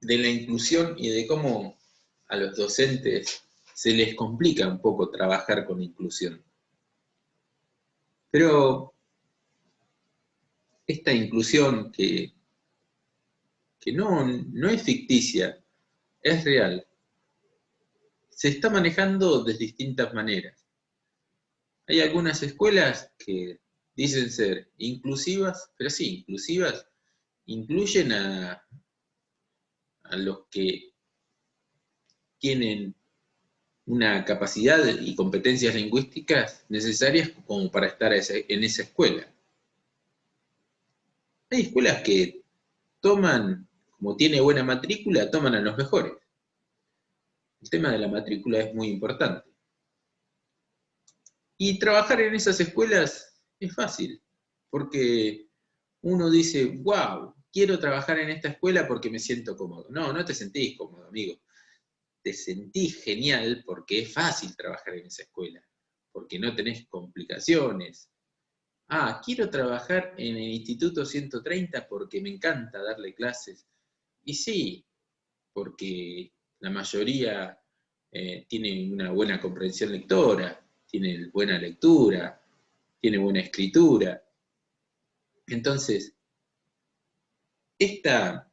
de la inclusión y de cómo a los docentes se les complica un poco trabajar con inclusión. Pero esta inclusión que no es ficticia, es real, se está manejando de distintas maneras. Hay algunas escuelas que dicen ser inclusivas, pero sí, inclusivas, incluyen a los que tienen una capacidad y competencias lingüísticas necesarias como para estar en esa escuela. Hay escuelas que toman, como tiene buena matrícula, toman a los mejores. El tema de la matrícula es muy importante. Y trabajar en esas escuelas es fácil, porque uno dice, wow, quiero trabajar en esta escuela porque me siento cómodo. No, no te sentís cómodo, amigo. Te sentís genial porque es fácil trabajar en esa escuela, porque no tenés complicaciones. Ah, quiero trabajar en el Instituto 130 porque me encanta darle clases. Y sí, porque la mayoría tiene una buena comprensión lectora, tiene buena lectura, tiene buena escritura. Entonces, esta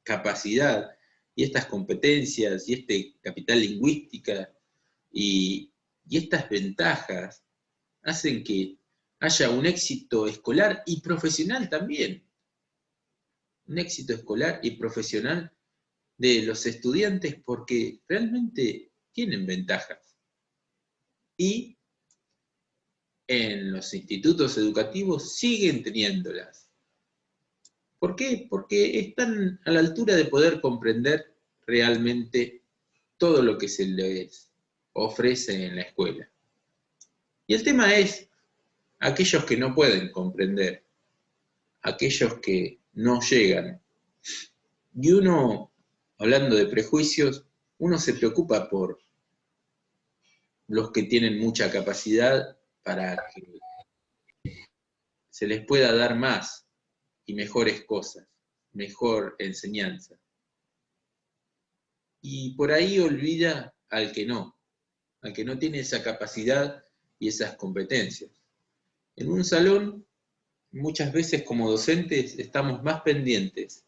capacidad y estas competencias y este capital lingüística y estas ventajas hacen que haya un éxito escolar y profesional también. Un éxito escolar y profesional de los estudiantes porque realmente tienen ventajas. Y en los institutos educativos siguen teniéndolas. ¿Por qué? Porque están a la altura de poder comprender realmente todo lo que se les ofrece en la escuela. Y el tema es aquellos que no pueden comprender, aquellos que no llegan. Y uno, hablando de prejuicios, uno se preocupa por los que tienen mucha capacidad para que se les pueda dar más y mejores cosas, mejor enseñanza. Y por ahí olvida al que no tiene esa capacidad y esas competencias. En un salón, muchas veces como docentes, estamos más pendientes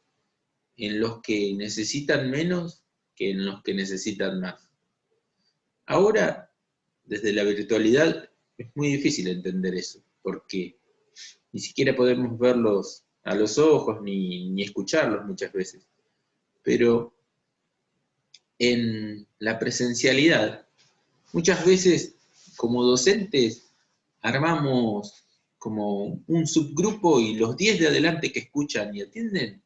en los que necesitan menos que en los que necesitan más. Ahora, desde la virtualidad, es muy difícil entender eso, porque ni siquiera podemos verlos a los ojos ni escucharlos muchas veces. Pero en la presencialidad, muchas veces como docentes armamos como un subgrupo y los 10 de adelante que escuchan y atienden,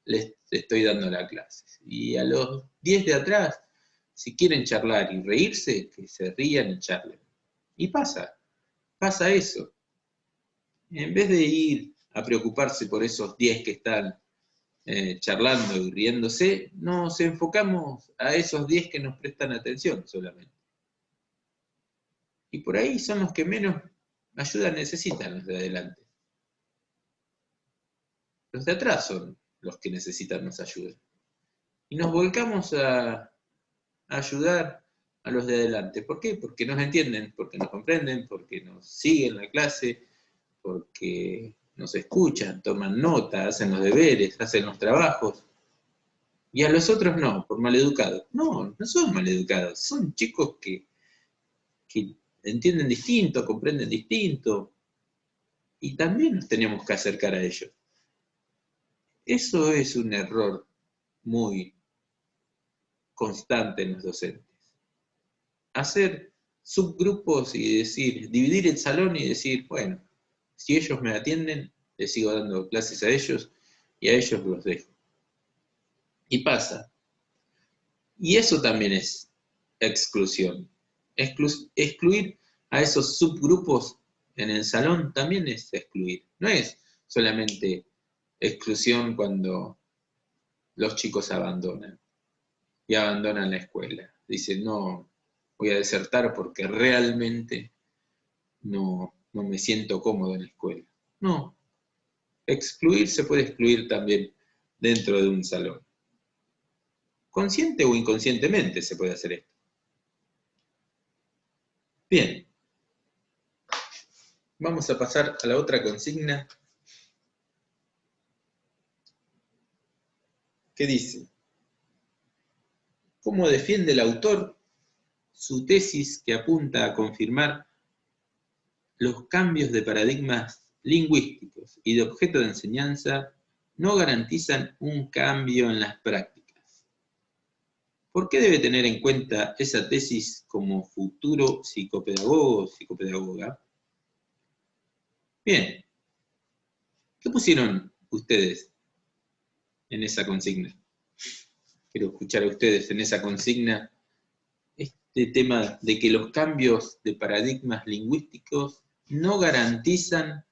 les estoy dando la clase. Y a los 10 de atrás, si quieren charlar y reírse, que se rían y charlen. Y pasa eso. En vez de ir a preocuparse por esos 10 que están charlando y riéndose, nos enfocamos a esos 10 que nos prestan atención solamente. Y por ahí son los que menos ayuda necesitan los de adelante. Los de atrás son los que necesitan más ayuda. Y nos volcamos a ayudar a los de adelante. ¿Por qué? Porque nos entienden, porque nos comprenden, porque nos siguen la clase, porque nos escuchan, toman nota, hacen los deberes, hacen los trabajos. Y a los otros no, por maleducados. No, no son maleducados, son chicos que entienden distinto, comprenden distinto, y también nos tenemos que acercar a ellos. Eso es un error muy constante en los docentes. Hacer subgrupos y dividir el salón y decir, bueno, si ellos me atienden, les sigo dando clases a ellos y a ellos los dejo. Y pasa. Y eso también es exclusión. Excluir a esos subgrupos en el salón también es excluir. No es solamente exclusión cuando los chicos abandonan y abandonan la escuela. Dicen, no, voy a desertar porque realmente no me siento cómodo en la escuela. No, excluir se puede excluir también dentro de un salón. Consciente o inconscientemente se puede hacer esto. Bien, vamos a pasar a la otra consigna que dice: ¿cómo defiende el autor su tesis que apunta a confirmar los cambios de paradigmas lingüísticos y de objeto de enseñanza no garantizan un cambio en las prácticas? ¿Por qué debe tener en cuenta esa tesis como futuro psicopedagogo o psicopedagoga? Bien, ¿qué pusieron ustedes en esa consigna? Quiero escuchar a ustedes en esa consigna este tema de que los cambios de paradigmas lingüísticos no garantizan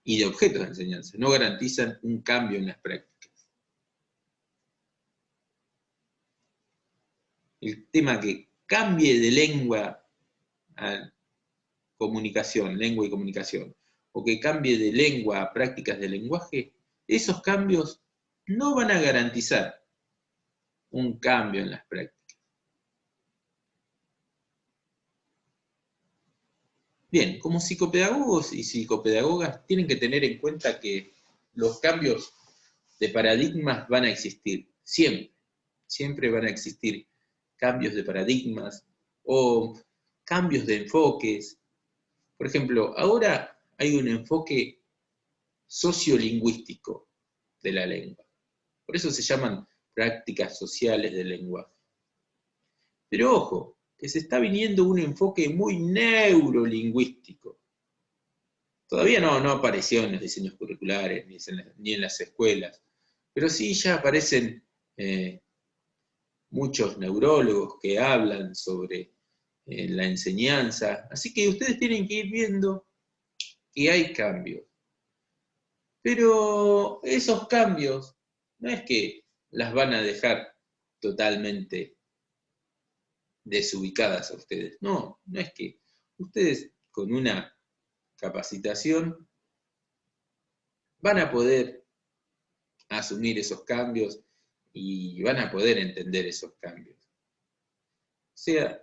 y de objetos de enseñanza, no garantizan un cambio en las prácticas. El tema que cambie de lengua a comunicación, lengua y comunicación, o que cambie de lengua a prácticas de lenguaje, esos cambios no van a garantizar un cambio en las prácticas. Bien, como psicopedagogos y psicopedagogas tienen que tener en cuenta que los cambios de paradigmas van a existir, siempre, siempre van a existir cambios de paradigmas o cambios de enfoques. Por ejemplo, ahora hay un enfoque sociolingüístico de la lengua. Por eso se llaman prácticas sociales del lenguaje. Pero ojo, que se está viniendo un enfoque muy neurolingüístico. Todavía no apareció en los diseños curriculares ni en las escuelas, pero sí ya aparecen muchos neurólogos que hablan sobre la enseñanza. Así que ustedes tienen que ir viendo que hay cambios. Pero esos cambios no es que las van a dejar totalmente desubicadas a ustedes. No, no es que ustedes con una capacitación van a poder asumir esos cambios y van a poder entender esos cambios. O sea,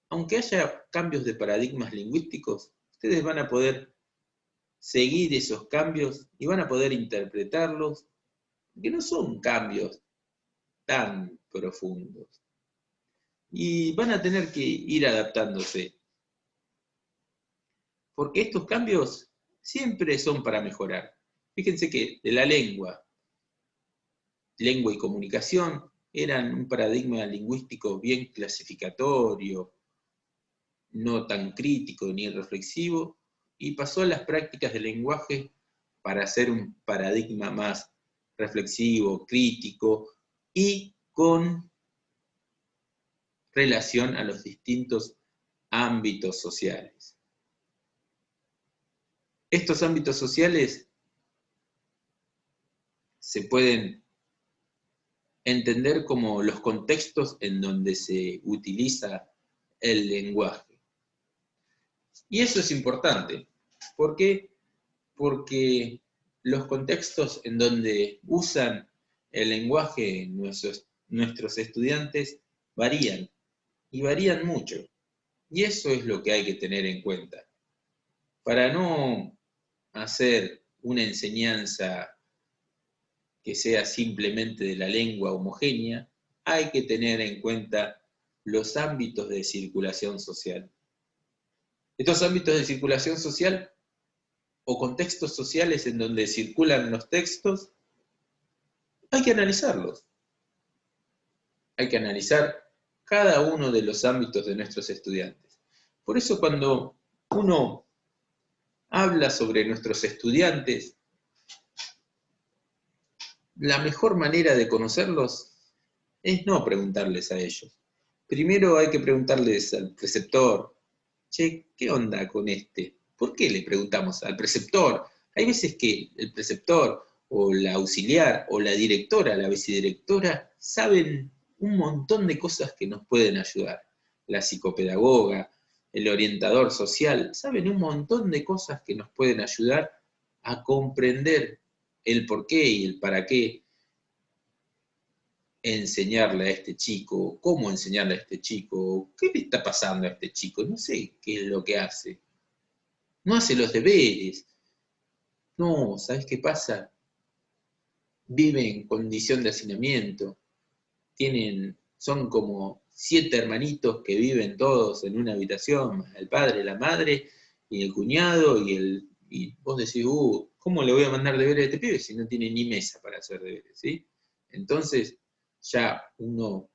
aunque haya cambios de paradigmas lingüísticos, ustedes van a poder seguir esos cambios y van a poder interpretarlos, porque no son cambios tan profundos. Y van a tener que ir adaptándose, porque estos cambios siempre son para mejorar. Fíjense que de la lengua y comunicación eran un paradigma lingüístico bien clasificatorio, no tan crítico ni reflexivo, y pasó a las prácticas del lenguaje para ser un paradigma más reflexivo, crítico y con relación a los distintos ámbitos sociales. Estos ámbitos sociales se pueden entender como los contextos en donde se utiliza el lenguaje. Y eso es importante. ¿Por qué? Porque los contextos en donde usan el lenguaje nuestros estudiantes varían, y varían mucho. Y eso es lo que hay que tener en cuenta. Para no hacer una enseñanza que sea simplemente de la lengua homogénea, hay que tener en cuenta los ámbitos de circulación social. Estos ámbitos de circulación social o contextos sociales en donde circulan los textos, hay que analizarlos. Hay que analizar cada uno de los ámbitos de nuestros estudiantes. Por eso cuando uno habla sobre nuestros estudiantes, la mejor manera de conocerlos es no preguntarles a ellos. Primero hay que preguntarles al preceptor: che, ¿qué onda con este? ¿Por qué le preguntamos al preceptor? Hay veces que el preceptor o la auxiliar o la directora, la vicedirectora, saben un montón de cosas que nos pueden ayudar. La psicopedagoga, el orientador social, saben un montón de cosas que nos pueden ayudar a comprender el por qué y el para qué enseñarle a este chico, cómo enseñarle a este chico, qué le está pasando a este chico, no sé qué es lo que hace. No hace los deberes. No, ¿sabes qué pasa? Vive en condición de hacinamiento. Son como 7 hermanitos que viven todos en una habitación, el padre, la madre, y el cuñado, y vos decís, ¿cómo le voy a mandar deberes a este pibe si no tiene ni mesa para hacer deberes? ¿Sí? Entonces, ya uno,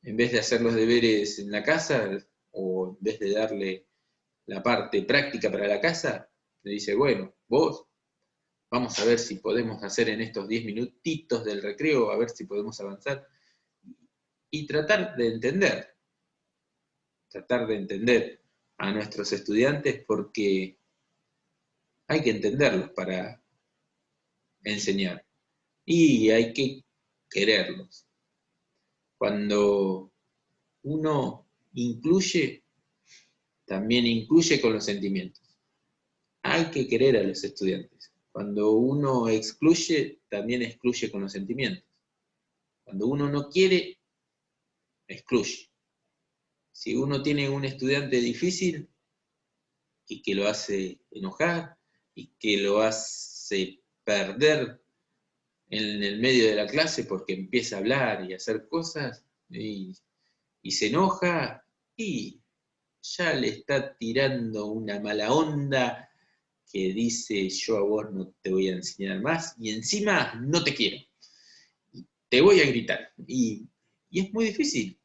en vez de hacer los deberes en la casa, o en vez de darle la parte práctica para la casa, le dice, bueno, vos, vamos a ver si podemos hacer en estos 10 minutitos del recreo, a ver si podemos avanzar. Y tratar de entender a nuestros estudiantes, porque hay que entenderlos para enseñar y hay que quererlos. Cuando uno incluye, también incluye con los sentimientos. Hay que querer a los estudiantes. Cuando uno excluye, también excluye con los sentimientos. Cuando uno no quiere, excluye. Si uno tiene un estudiante difícil y que lo hace enojar y que lo hace perder en el medio de la clase porque empieza a hablar y a hacer cosas y se enoja y ya le está tirando una mala onda que dice, yo a vos no te voy a enseñar más y encima no te quiero, te voy a gritar. Y es muy difícil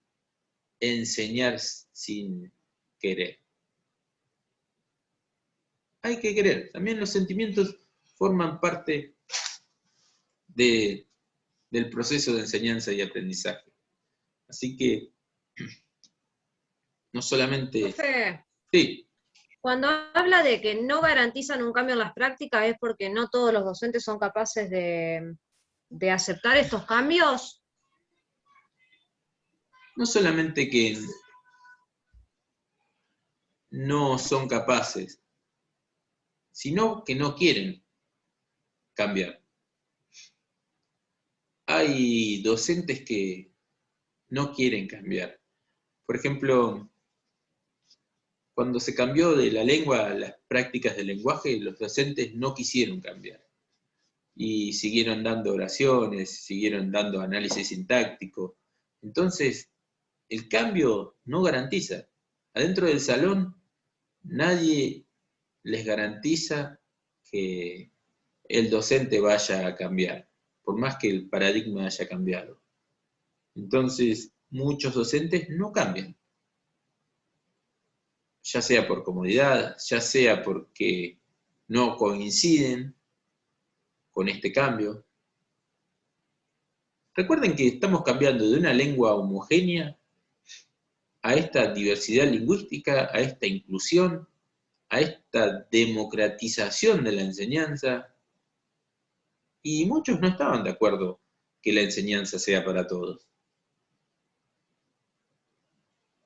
enseñar sin querer. Hay que querer. También los sentimientos forman parte del proceso de enseñanza y aprendizaje. Así que no solamente... Profe, Sí, cuando habla de que no garantizan un cambio en las prácticas, ¿es porque no todos los docentes son capaces de aceptar estos cambios? no solamente que no son capaces, sino que no quieren cambiar. Hay docentes que no quieren cambiar. Por ejemplo, cuando se cambió de la lengua a las prácticas del lenguaje, los docentes no quisieron cambiar. Y siguieron dando oraciones, siguieron dando análisis sintáctico. Entonces, el cambio no garantiza. Adentro del salón, nadie les garantiza que el docente vaya a cambiar, por más que el paradigma haya cambiado. Entonces, muchos docentes no cambian, ya sea por comodidad, ya sea porque no coinciden con este cambio. Recuerden que estamos cambiando de una lengua homogénea a esta diversidad lingüística, a esta inclusión, a esta democratización de la enseñanza, y muchos no estaban de acuerdo que la enseñanza sea para todos.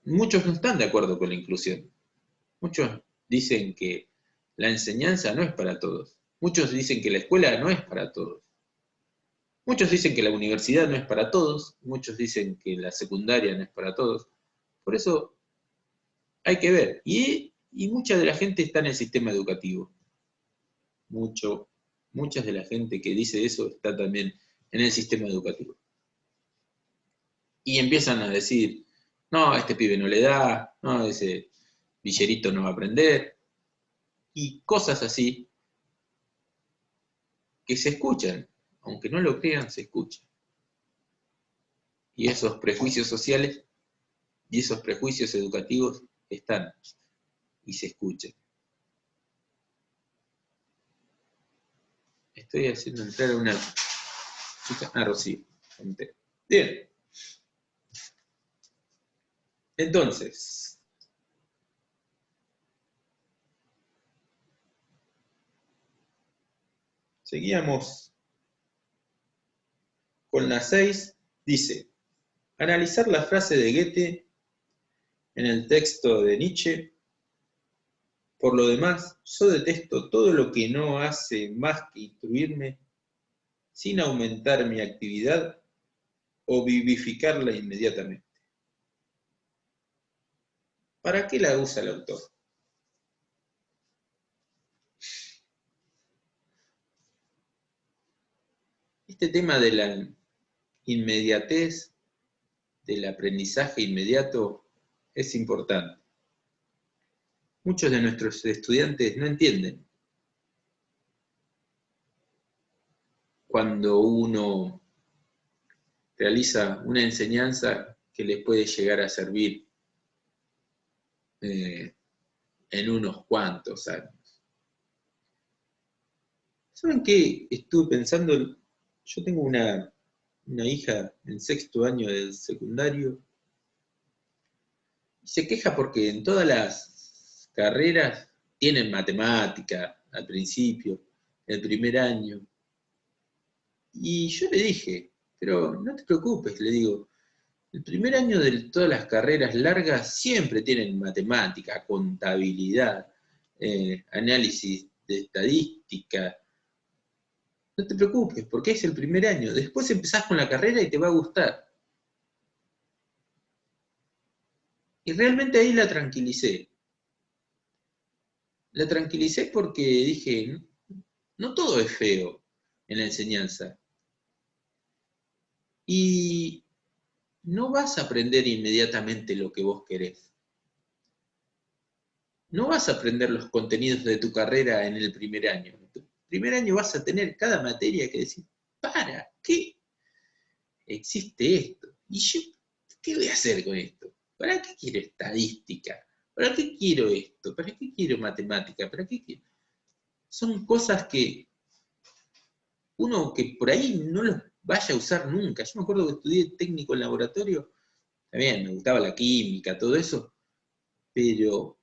Muchos no están de acuerdo con la inclusión. Muchos dicen que la enseñanza no es para todos. Muchos dicen que la escuela no es para todos. Muchos dicen que la universidad no es para todos. Muchos dicen que la secundaria no es para todos. Por eso hay que ver. Y mucha de la gente está en el sistema educativo. Mucha de la gente que dice eso está también en el sistema educativo. Y empiezan a decir, no, a este pibe no le da, no, ese villerito no va a aprender. Y cosas así que se escuchan, aunque no lo crean, se escuchan. Y esos prejuicios sociales y esos prejuicios educativos están y se escuchan. Estoy haciendo entrar a una chica. Rocío. Bien. Entonces, seguíamos con la 6. Dice, analizar la frase de Goethe en el texto de Nietzsche. Por lo demás, yo detesto todo lo que no hace más que instruirme sin aumentar mi actividad o vivificarla inmediatamente. ¿Para qué la usa el autor? Este tema de la inmediatez, del aprendizaje inmediato, es importante. Muchos de nuestros estudiantes no entienden cuando uno realiza una enseñanza que les puede llegar a servir en unos cuantos años. ¿Saben qué? Estuve pensando, yo tengo una hija en 6º año del secundario, y se queja porque en todas las carreras tienen matemática al principio, el primer año. Y yo le dije, pero no te preocupes, le digo, el primer año de todas las carreras largas siempre tienen matemática, contabilidad, análisis de estadística. No te preocupes, porque es el primer año. Después empezás con la carrera y te va a gustar. Y realmente ahí la tranquilicé. La tranquilicé porque dije, no todo es feo en la enseñanza. Y no vas a aprender inmediatamente lo que vos querés. No vas a aprender los contenidos de tu carrera en el primer año. En tu primer año vas a tener cada materia que decir, ¿para qué existe esto? ¿Y yo qué voy a hacer con esto? ¿Para qué quiero estadística? ¿Para qué quiero esto? ¿Para qué quiero matemática? ¿Para qué quiero? Son cosas que uno que por ahí no los vaya a usar nunca. Yo me acuerdo que estudié técnico en laboratorio, también me gustaba la química, todo eso, pero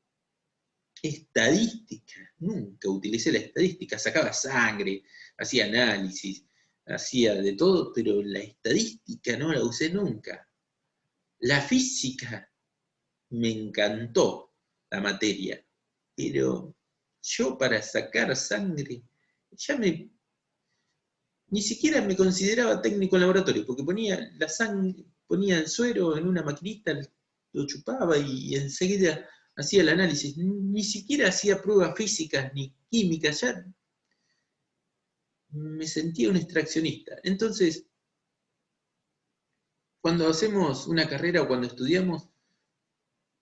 estadística, nunca utilicé la estadística, sacaba sangre, hacía análisis, hacía de todo, pero la estadística no la usé nunca. La física me encantó la materia, pero yo para sacar sangre, ni siquiera me consideraba técnico en laboratorio, porque ponía la sangre, ponía el suero en una maquinita, lo chupaba y enseguida hacía el análisis. Ni siquiera hacía pruebas físicas ni químicas, ya me sentía un extraccionista. Entonces, cuando hacemos una carrera o cuando estudiamos,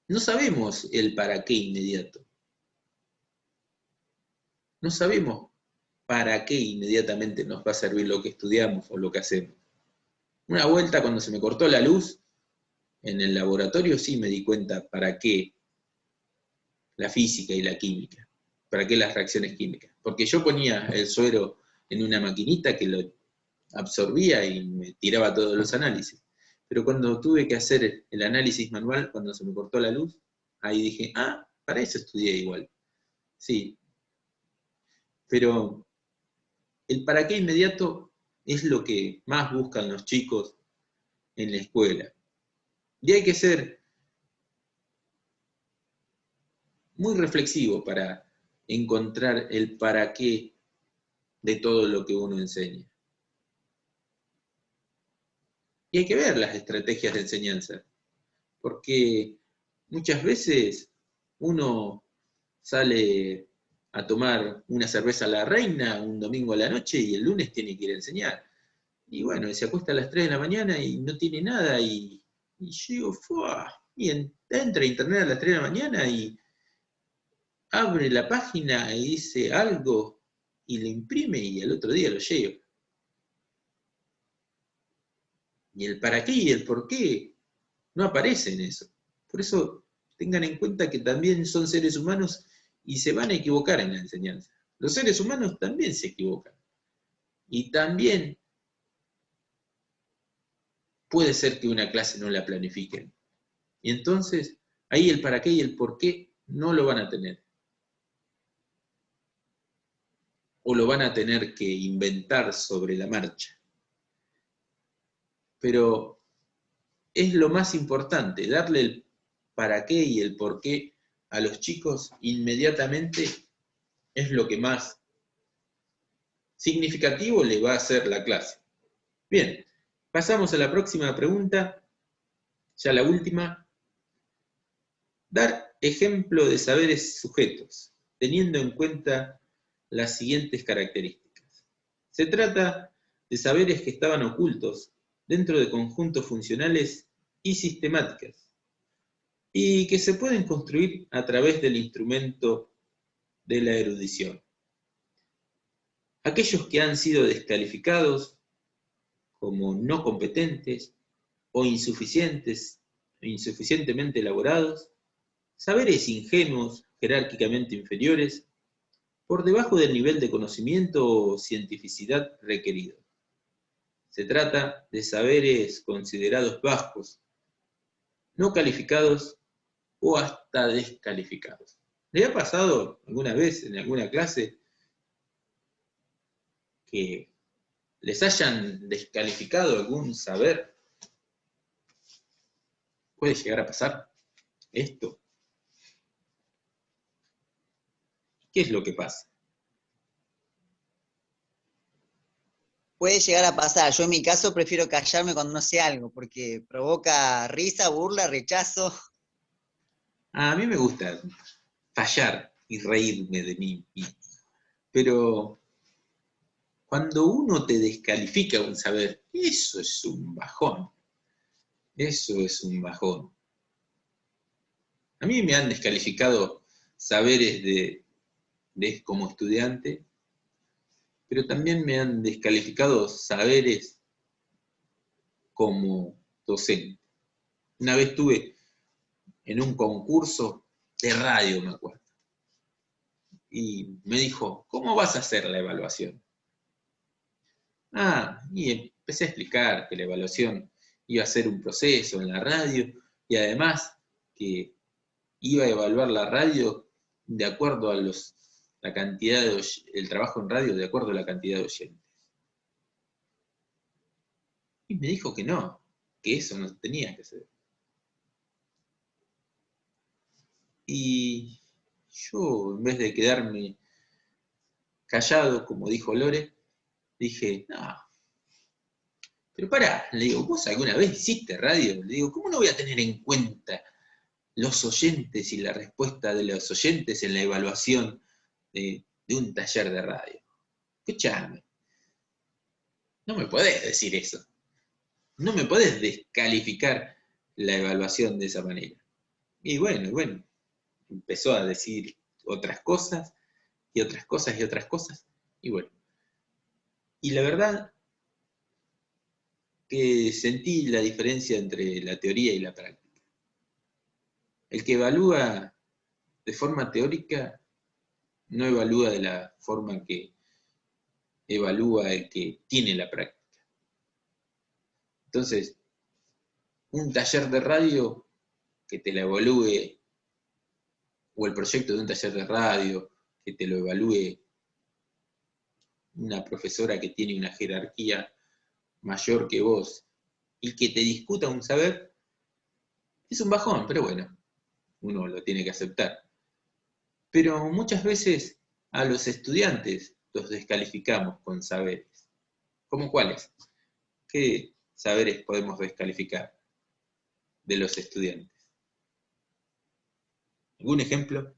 no sabemos el para qué inmediato. No sabemos para qué inmediatamente nos va a servir lo que estudiamos o lo que hacemos. Una vuelta cuando se me cortó la luz en el laboratorio sí me di cuenta para qué la física y la química, para qué las reacciones químicas. Porque yo ponía el suero en una maquinita que lo absorbía y me tiraba todos los análisis. Pero cuando tuve que hacer el análisis manual, cuando se me cortó la luz, ahí dije, para eso estudié igual. Sí, pero el para qué inmediato es lo que más buscan los chicos en la escuela. Y hay que ser muy reflexivo para encontrar el para qué de todo lo que uno enseña. Y hay que ver las estrategias de enseñanza, porque muchas veces uno sale a tomar una cerveza a la reina un domingo a la noche y el lunes tiene que ir a enseñar. Y bueno, se acuesta a las 3 de la mañana y no tiene nada y yo digo, ¡fua! Y entra a internet a las 3 de la mañana y abre la página y dice algo y lo imprime y al otro día lo lleva. Y el para qué y el por qué no aparece en eso. Por eso tengan en cuenta que también son seres humanos y se van a equivocar en la enseñanza. Los seres humanos también se equivocan. Y también puede ser que una clase no la planifiquen. Y entonces, ahí el para qué y el por qué no lo van a tener. O lo van a tener que inventar sobre la marcha. Pero es lo más importante, darle el para qué y el por qué a los chicos inmediatamente es lo que más significativo le va a hacer la clase. Bien, pasamos a la próxima pregunta, ya la última. Dar ejemplo de saberes sujetos, teniendo en cuenta las siguientes características. Se trata de saberes que estaban ocultos dentro de conjuntos funcionales y sistemáticas, y que se pueden construir a través del instrumento de la erudición. Aquellos que han sido descalificados como no competentes o insuficientes, insuficientemente elaborados, saberes ingenuos, jerárquicamente inferiores, por debajo del nivel de conocimiento o cientificidad requerido. Se trata de saberes considerados bajos, no calificados o hasta descalificados. ¿Le ha pasado alguna vez en alguna clase que les hayan descalificado algún saber? ¿Puede llegar a pasar esto? ¿Qué es lo que pasa? Puede llegar a pasar. Yo en mi caso prefiero callarme cuando no sé algo, porque provoca risa, burla, rechazo. A mí me gusta fallar y reírme de mí mismo, pero cuando uno te descalifica un saber, eso es un bajón. Eso es un bajón. A mí me han descalificado saberes como estudiante, pero también me han descalificado saberes como docente. Una vez estuve en un concurso de radio, me acuerdo, y me dijo, ¿cómo vas a hacer la evaluación? Y empecé a explicar que la evaluación iba a ser un proceso en la radio, y además que iba a evaluar la radio de acuerdo a la cantidad el trabajo en radio de acuerdo a la cantidad de oyentes. Y me dijo que no, que eso no tenía que ser. Y yo, en vez de quedarme callado, como dijo Lore, dije, no, pero pará, le digo, ¿vos alguna vez hiciste radio? Le digo, ¿cómo no voy a tener en cuenta los oyentes y la respuesta de los oyentes en la evaluación de un taller de radio? Escuchame, no me podés decir eso. No me podés descalificar la evaluación de esa manera. Y bueno, empezó a decir otras cosas, y otras cosas, y otras cosas, y bueno. Y la verdad que sentí la diferencia entre la teoría y la práctica. El que evalúa de forma teórica no evalúa de la forma que evalúa el que tiene la práctica. Entonces, un taller de radio que te la evalúe, o el proyecto de un taller de radio que te lo evalúe una profesora que tiene una jerarquía mayor que vos y que te discuta un saber, es un bajón, pero bueno, uno lo tiene que aceptar. Pero muchas veces a los estudiantes los descalificamos con saberes. ¿Cómo cuáles? ¿Qué saberes podemos descalificar de los estudiantes? ¿Algún ejemplo?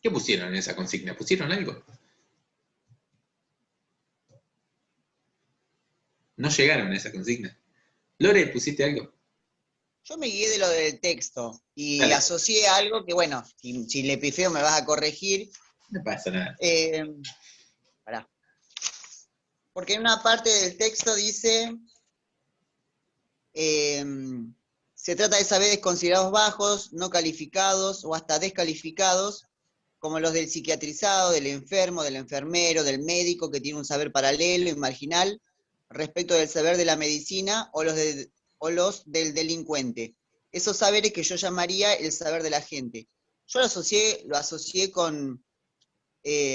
¿Qué pusieron en esa consigna? ¿Pusieron algo? No llegaron a esa consigna. Lore, ¿pusiste algo? Yo me guié de lo del texto y Dale. asocié algo que, bueno, si le pifeo me vas a corregir. No pasa nada. Pará. Porque en una parte del texto dice, se trata de saberes considerados bajos, no calificados o hasta descalificados, como los del psiquiatrizado, del enfermo, del enfermero, del médico que tiene un saber paralelo y marginal respecto del saber de la medicina o los del delincuente. Esos saberes que yo llamaría el saber de la gente. Yo lo asocié con,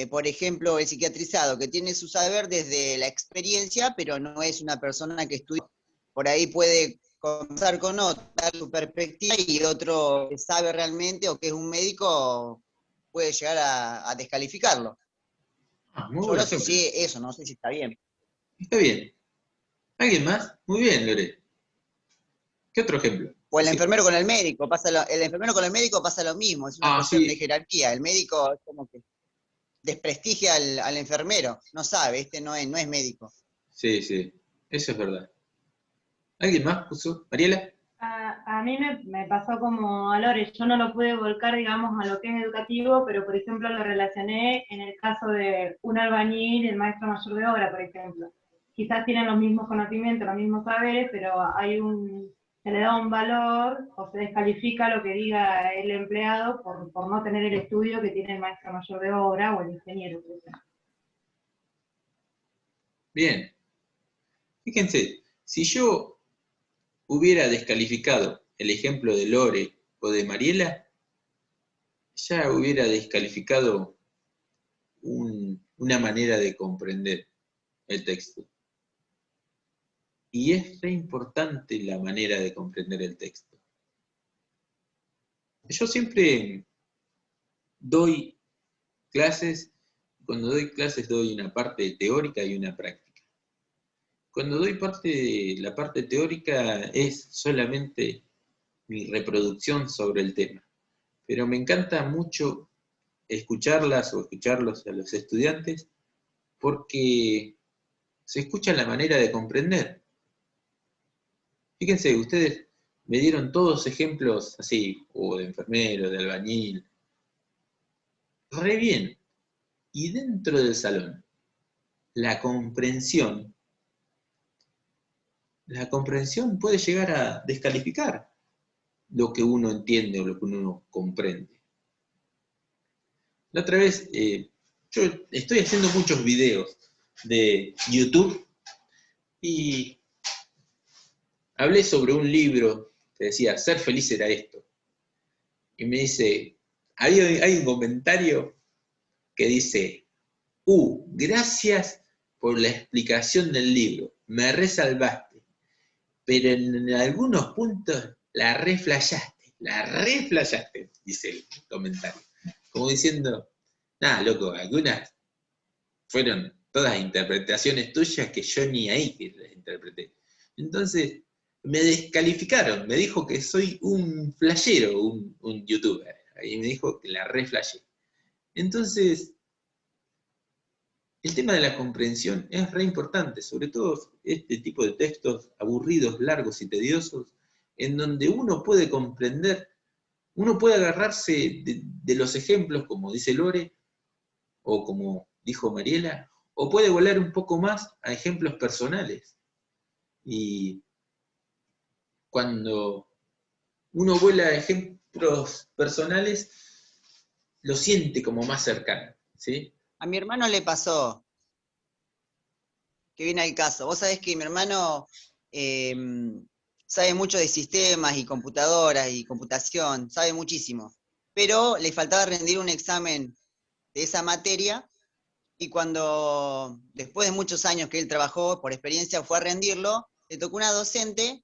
por ejemplo, el psiquiatrizado, que tiene su saber desde la experiencia, pero no es una persona que estudia. Por ahí puede conversar con otro, dar su perspectiva, y otro que sabe realmente o que es un médico puede llegar a descalificarlo. Muy Yo buen lo ejemplo. asocié eso, no sé si está bien. Está bien. ¿Alguien más? Muy bien, Lore. ¿Qué otro ejemplo? O el Sí. enfermero con el médico, el enfermero con el médico pasa lo mismo, es una cuestión de Sí, jerarquía. El médico es como que desprestigia al enfermero, no sabe, no es médico. sí, sí. Eso es verdad. ¿Alguien más puso? ¿Mariela? A mí me pasó como a Lore, yo no lo pude volcar, digamos, a lo que es educativo, pero por ejemplo lo relacioné en el caso de un albañil y el maestro mayor de obra, por ejemplo. Quizás tienen los mismos conocimientos, los mismos saberes, pero se le da un valor o se descalifica lo que diga el empleado por no tener el estudio que tiene el maestro mayor de obra o el ingeniero, por ejemplo. Bien. Fíjense, si yo hubiera descalificado el ejemplo de Lore o de Mariela, ya hubiera descalificado una manera de comprender el texto. Y es re importante la manera de comprender el texto. Yo siempre doy clases, cuando doy clases doy una parte teórica y una práctica. Cuando doy la parte teórica es solamente mi reproducción sobre el tema, pero me encanta mucho escucharlas o escucharlos a los estudiantes porque se escucha la manera de comprender. Fíjense, ustedes me dieron todos ejemplos así, o de enfermero, de albañil, re bien. Y dentro del salón, la comprensión puede llegar a descalificar lo que uno entiende o lo que uno comprende. La otra vez, yo estoy haciendo muchos videos de YouTube y hablé sobre un libro que decía, ser feliz era esto. Y me dice, hay un comentario que dice, gracias por la explicación del libro, me resalvaste, pero en algunos puntos la reflayaste, dice el comentario. Como diciendo, nada, loco, algunas fueron todas interpretaciones tuyas que yo ni ahí que las interpreté. Entonces, me descalificaron, me dijo que soy un flashero, un youtuber, y me dijo que la reflashé. Entonces, el tema de la comprensión es re importante, sobre todo este tipo de textos aburridos, largos y tediosos, en donde uno puede comprender, uno puede agarrarse de los ejemplos, como dice Lore, o como dijo Mariela, o puede volar un poco más a ejemplos personales. Y cuando uno vuela a ejemplos personales, lo siente como más cercano, ¿sí? A mi hermano le pasó, que viene al caso. Vos sabés que mi hermano sabe mucho de sistemas y computadoras y computación, sabe muchísimo, pero le faltaba rendir un examen de esa materia y cuando, después de muchos años que él trabajó, por experiencia fue a rendirlo, le tocó una docente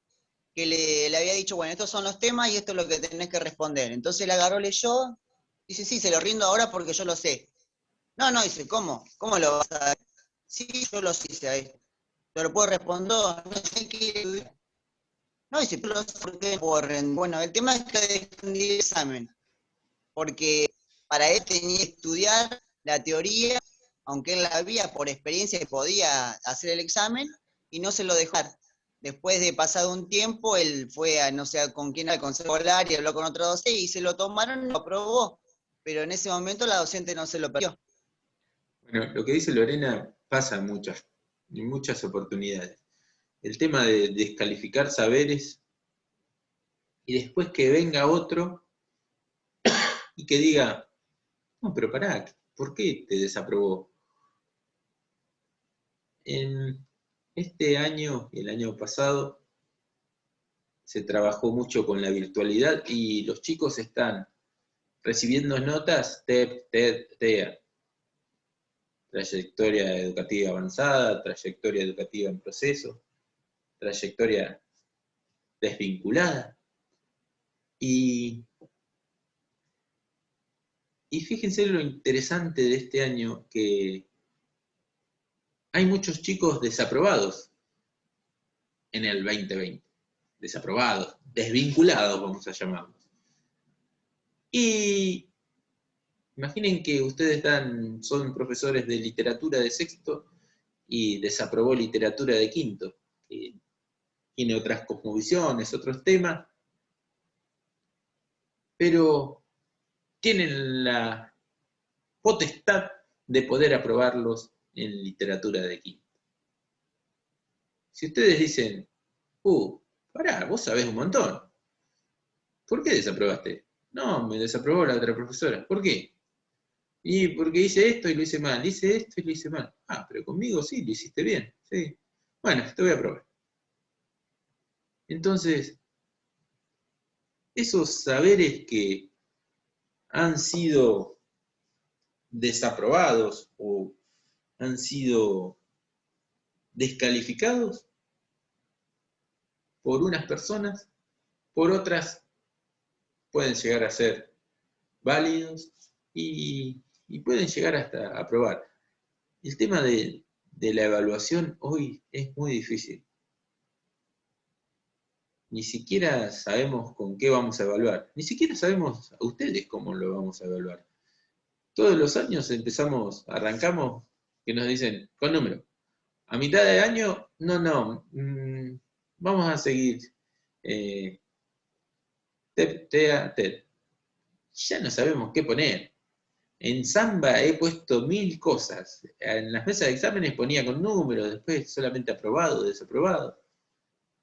que le había dicho, bueno, estos son los temas y esto es lo que tenés que responder. Entonces le agarró, leyó, dice, sí, se lo rindo ahora porque yo lo sé. No, dice, ¿cómo? ¿Cómo lo vas a...? Sí, yo lo sé, ahí. ¿Te lo puedo responder? No sé qué... No, dice, yo lo sé porque... Bueno, el tema es que defendí el examen, porque para él tenía que estudiar la teoría, aunque él la había por experiencia que podía hacer el examen, y no se lo dejó. Después de pasado un tiempo, él fue a, no sé con quién, al consejo escolar y habló con otro docente y se lo tomaron y lo aprobó. Pero en ese momento la docente no se lo perdió. Bueno, lo que dice Lorena pasa en muchas oportunidades. El tema de descalificar saberes y después que venga otro y que diga, no, pero pará, ¿por qué te desaprobó? En este año y el año pasado se trabajó mucho con la virtualidad y los chicos están recibiendo notas TEP, TED, TEA. Trayectoria educativa avanzada, trayectoria educativa en proceso, trayectoria desvinculada. Y Y fíjense lo interesante de este año, que hay muchos chicos desaprobados en el 2020. Desaprobados, desvinculados, vamos a llamarlos. Y imaginen que ustedes son profesores de literatura de sexto y desaprobó literatura de quinto, que tiene otras cosmovisiones, otros temas, pero tienen la potestad de poder aprobarlos en literatura de quinto. Si ustedes dicen, pará, vos sabés un montón, ¿por qué desaprobaste? No, me desaprobó la otra profesora. ¿Por qué? Y porque hice esto y lo hice mal, hice esto y lo hice mal. Ah, pero conmigo sí, lo hiciste bien, sí. Bueno, te voy a aprobar. Entonces, esos saberes que han sido desaprobados o han sido descalificados por unas personas, por otras pueden llegar a ser válidos y pueden llegar hasta a aprobar. El tema de la evaluación hoy es muy difícil. Ni siquiera sabemos con qué vamos a evaluar. Ni siquiera sabemos a ustedes cómo lo vamos a evaluar. Todos los años arrancamos, que nos dicen, con número. A mitad de año, no, vamos a seguir TED. Ya no sabemos qué poner. En Samba he puesto 1000 cosas. En las mesas de exámenes ponía con números, después solamente aprobado, desaprobado.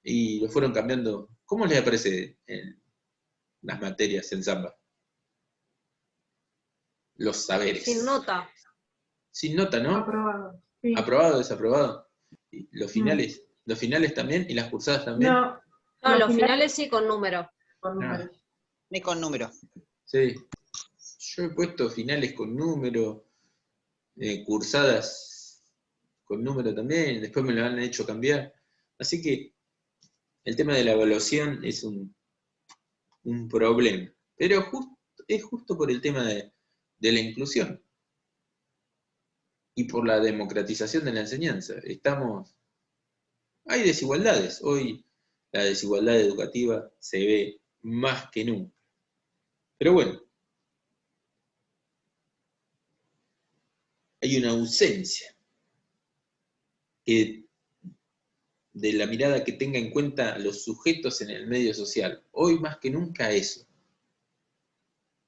Y lo fueron cambiando. ¿Cómo les aparece en las materias en Samba? Los saberes. Sin nota. Sin nota, ¿no? Aprobado. Sí. Aprobado, desaprobado. ¿Y los finales? ¿Los finales también? ¿Y las cursadas también? No, Los finales sí con número. con números. Ni con número. Sí. Yo he puesto finales con número, cursadas con número también, después me lo han hecho cambiar. Así que el tema de la evaluación es un problema. Pero es justo por el tema de la inclusión y por la democratización de la enseñanza. Hay desigualdades. Hoy la desigualdad educativa se ve más que nunca. Pero bueno, hay una ausencia de la mirada que tenga en cuenta a los sujetos en el medio social. Hoy más que nunca eso.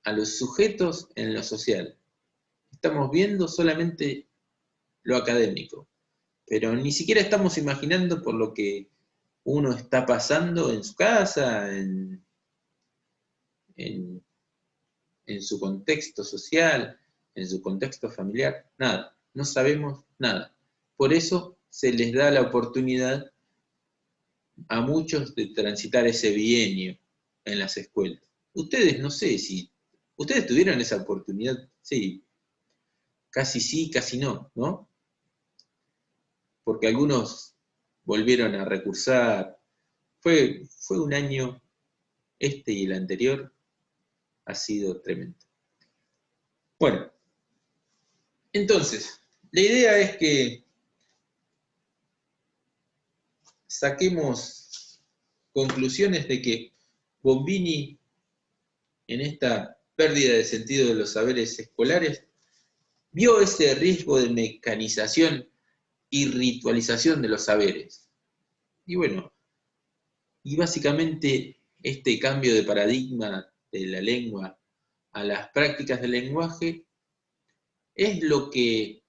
A los sujetos en lo social. Estamos viendo solamente lo académico, pero ni siquiera estamos imaginando por lo que uno está pasando en su casa, en su contexto social, en su contexto familiar, nada, no sabemos nada. Por eso se les da la oportunidad a muchos de transitar ese bienio en las escuelas. Ustedes, no sé si, ustedes tuvieron esa oportunidad, sí, casi no, ¿no? Porque algunos volvieron a recursar. Fue un año, este y el anterior, ha sido tremendo. Bueno, entonces, la idea es que saquemos conclusiones de que Bombini, en esta pérdida de sentido de los saberes escolares, vio ese riesgo de mecanización y ritualización de los saberes. Y bueno, y básicamente este cambio de paradigma de la lengua a las prácticas del lenguaje es lo que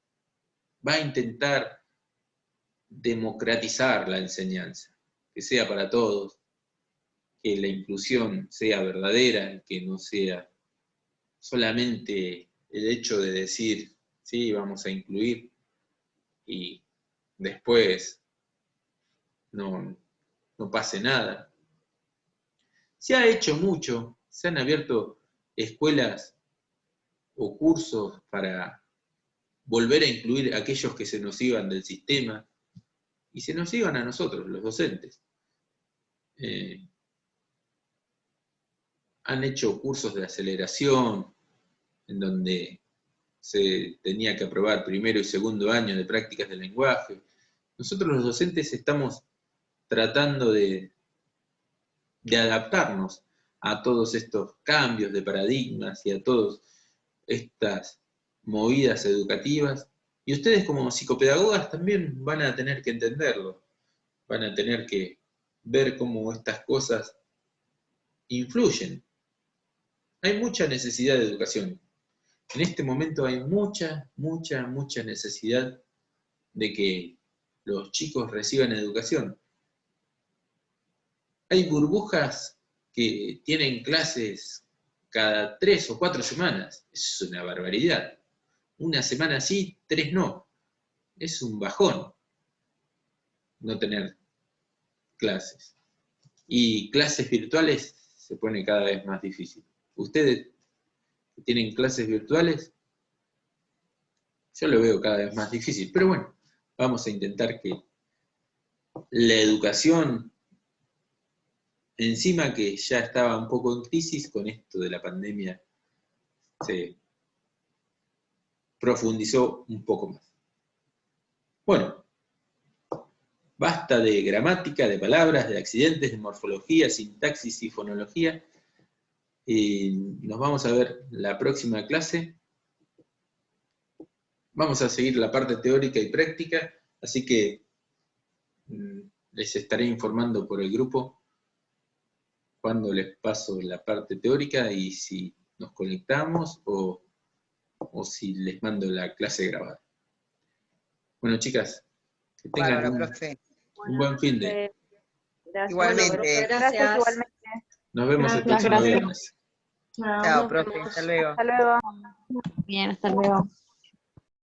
va a intentar democratizar la enseñanza, que sea para todos, que la inclusión sea verdadera, que no sea solamente el hecho de decir, sí, vamos a incluir, y después no pase nada. Se ha hecho mucho, se han abierto escuelas o cursos para volver a incluir a aquellos que se nos iban del sistema, y se nos iban a nosotros, los docentes. Han hecho cursos de aceleración, en donde se tenía que aprobar primero y segundo año de prácticas del lenguaje. Nosotros los docentes estamos tratando de adaptarnos a todos estos cambios de paradigmas y a todas estas movidas educativas. Y ustedes como psicopedagogas también van a tener que entenderlo, van a tener que ver cómo estas cosas influyen. Hay mucha necesidad de educación. En este momento hay mucha necesidad de que los chicos reciban educación. Hay burbujas que tienen clases cada 3 o 4 semanas. Es una barbaridad. Una semana sí, 3 no. Es un bajón no tener clases. Y clases virtuales se pone cada vez más difícil. Ustedes que tienen clases virtuales, yo lo veo cada vez más difícil. Pero bueno, vamos a intentar que la educación, encima que ya estaba un poco en crisis con esto de la pandemia, se profundizó un poco más. Bueno, basta de gramática, de palabras, de accidentes, de morfología, sintaxis y fonología. Nos vamos a ver la próxima clase. Vamos a seguir la parte teórica y práctica, así que les estaré informando por el grupo cuando les paso la parte teórica y si nos conectamos o si les mando la clase grabada. Bueno, chicas, que tengan un buen fin de. Gracias. Igualmente. Bueno, gracias. Igualmente. Nos vemos el Gracias, próximo viernes. Chao. Chao, Nos profe, vemos. hasta luego. Hasta luego. Bien, hasta luego.